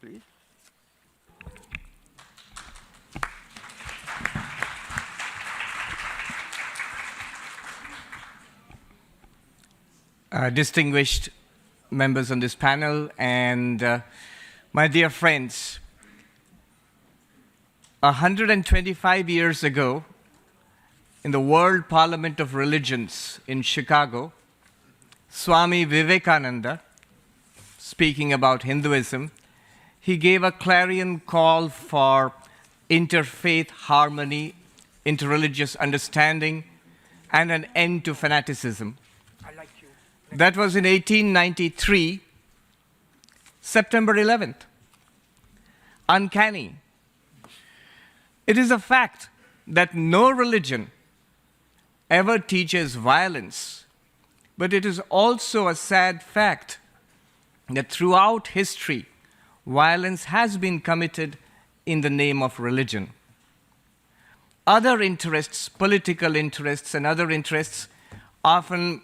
please. Distinguished members on this panel and my dear friends, 125 years ago, in the World Parliament of Religions in Chicago, Swami Vivekananda, speaking about Hinduism, he gave a clarion call for interfaith harmony, interreligious understanding, and an end to fanaticism. That was in 1893, September 11th. Uncanny. It is a fact that no religion ever teaches violence, but it is also a sad fact that throughout history, violence has been committed in the name of religion. Other interests, political interests and other interests, often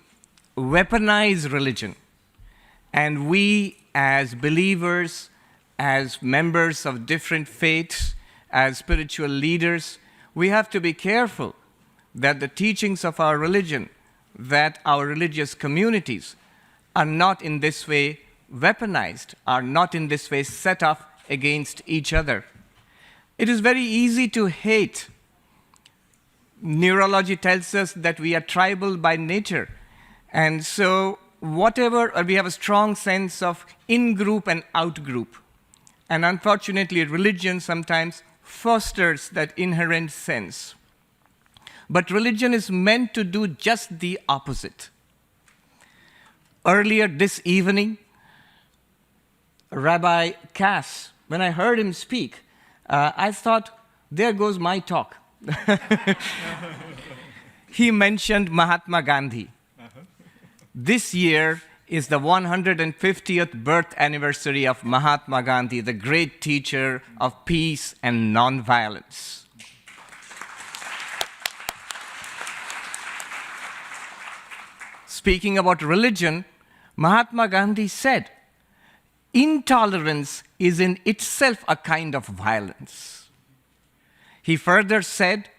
weaponize religion. And we as believers, as members of different faiths, as spiritual leaders, we have to be careful that the teachings of our religion, that our religious communities are not in this way weaponized, are not in this way set off against each other. It is very easy to hate. Neurology tells us that we are tribal by nature. And so we have a strong sense of in-group and out-group. And unfortunately, religion sometimes fosters that inherent sense. But religion is meant to do just the opposite. Earlier this evening, Rabbi Cass, when I heard him speak, I thought, there goes my talk. He mentioned Mahatma Gandhi. This year is the 150th birth anniversary of Mahatma Gandhi, the great teacher of peace and nonviolence. Speaking about religion, Mahatma Gandhi said, intolerance is in itself a kind of violence. He further said,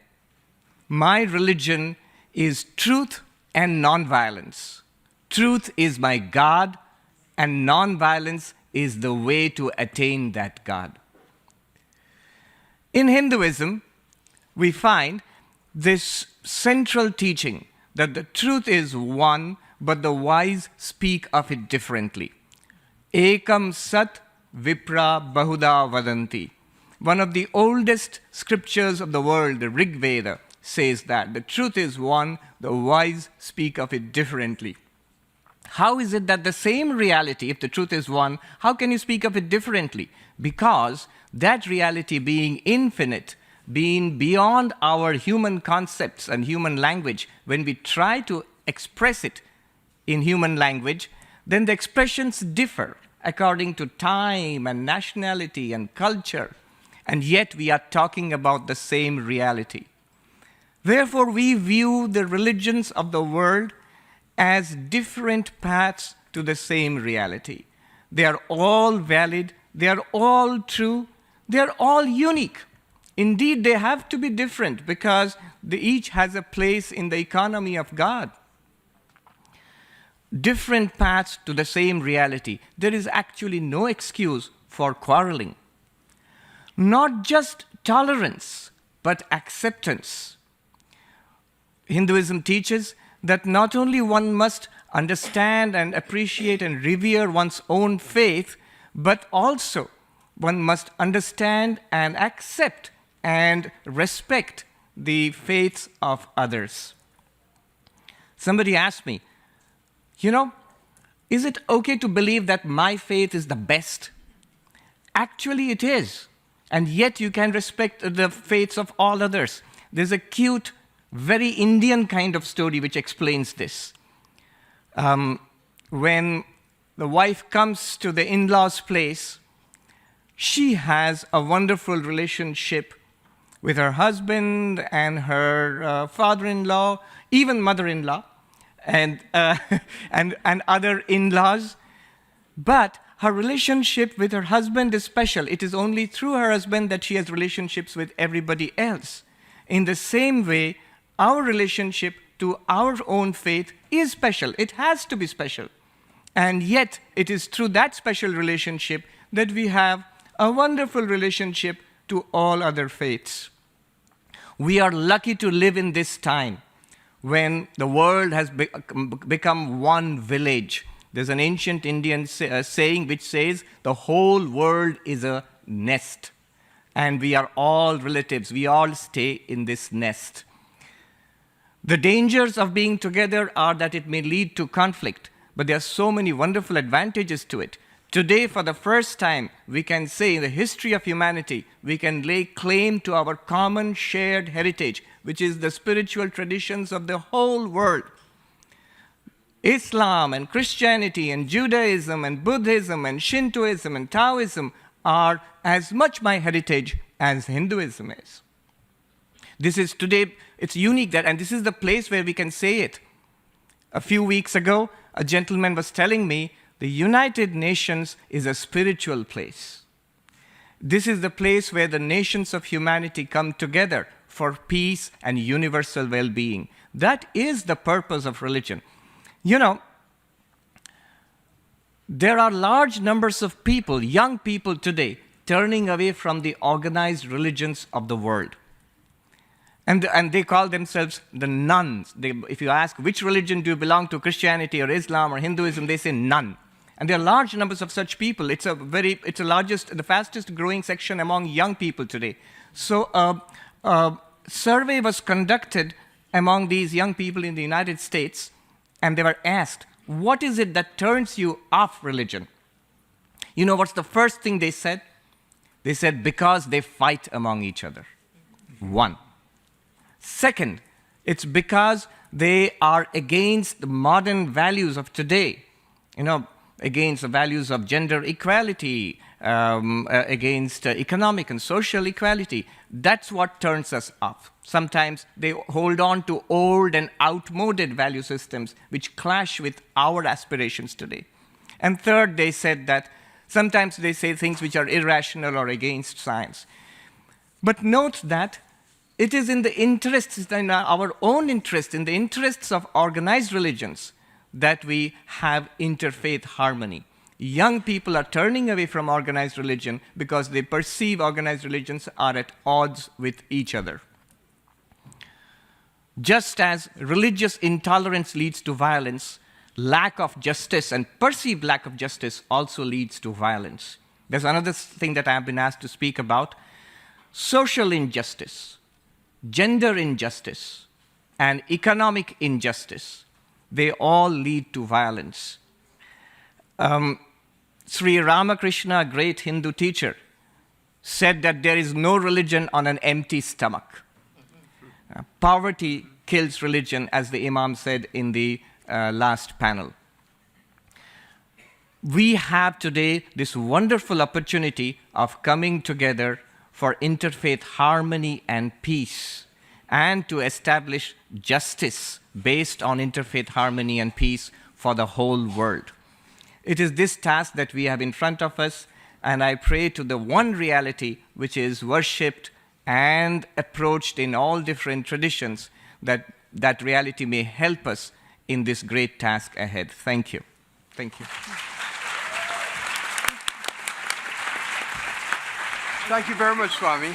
my religion is truth and nonviolence. Truth is my God, and nonviolence is the way to attain that God. In Hinduism, we find this central teaching that the truth is one, but the wise speak of it differently. Ekam sat vipra bahuda vadanti. One of the oldest scriptures of the world, the Rig Veda, says that the truth is one, the wise speak of it differently. How is it that the same reality, if the truth is one, how can you speak of it differently? Because that reality being infinite, being beyond our human concepts and human language, when we try to express it in human language, then the expressions differ according to time and nationality and culture, and yet we are talking about the same reality. Therefore, we view the religions of the world as different paths to the same reality. They are all valid, they are all true, they are all unique. Indeed, they have to be different because they each has a place in the economy of God. Different paths to the same reality. There is actually no excuse for quarreling. Not just tolerance, but acceptance. Hinduism teaches that not only one must understand and appreciate and revere one's own faith, but also one must understand and accept and respect the faiths of others. Somebody asked me, is it okay to believe that my faith is the best? Actually, it is. And yet you can respect the faiths of all others. There's a cute, very Indian kind of story which explains this. When the wife comes to the in-laws' place, she has a wonderful relationship with her husband and her father-in-law, even mother-in-law, and other in-laws. But her relationship with her husband is special. It is only through her husband that she has relationships with everybody else. In the same way, our relationship to our own faith is special. It has to be special. And yet, it is through that special relationship that we have a wonderful relationship to all other faiths. We are lucky to live in this time when the world has become one village. There's an ancient Indian saying which says, the whole world is a nest. And we are all relatives. We all stay in this nest. The dangers of being together are that it may lead to conflict, but there are so many wonderful advantages to it. Today, for the first time, we can say in the history of humanity, we can lay claim to our common shared heritage, which is the spiritual traditions of the whole world. Islam and Christianity and Judaism and Buddhism and Shintoism and Taoism are as much my heritage as Hinduism is. This is today, it's unique that, and this is the place where we can say it. A few weeks ago, a gentleman was telling me the United Nations is a spiritual place. This is the place where the nations of humanity come together for peace and universal well-being. That is the purpose of religion. You know, there are large numbers of people, young people today, turning away from the organized religions of the world. And they call themselves the nuns. If you ask, which religion do you belong to, Christianity or Islam or Hinduism, they say none. And there are large numbers of such people. It's the fastest growing section among young people today. So a survey was conducted among these young people in the United States, and they were asked, what is it that turns you off religion? You know what's the first thing they said? They said, because they fight among each other. One. Second, it's because they are against the modern values of today. You know, against the values of gender equality, against economic and social equality. That's what turns us off. Sometimes they hold on to old and outmoded value systems which clash with our aspirations today. And third, they said that sometimes they say things which are irrational or against science. But note that it is in the interests, in our own interest, in the interests of organized religions, that we have interfaith harmony. Young people are turning away from organized religion because they perceive organized religions are at odds with each other. Just as religious intolerance leads to violence, lack of justice and perceived lack of justice also leads to violence. There's another thing that I have been asked to speak about. Social injustice, gender injustice, and economic injustice, they all lead to violence. Sri Ramakrishna, a great Hindu teacher, said that there is no religion on an empty stomach. Poverty kills religion, as the Imam said in the last panel. We have today this wonderful opportunity of coming together for interfaith harmony and peace, and to establish justice based on interfaith harmony and peace for the whole world. It is this task that we have in front of us, and I pray to the one reality which is worshipped and approached in all different traditions, that that reality may help us in this great task ahead. Thank you. Thank you. Thank you very much, Swami.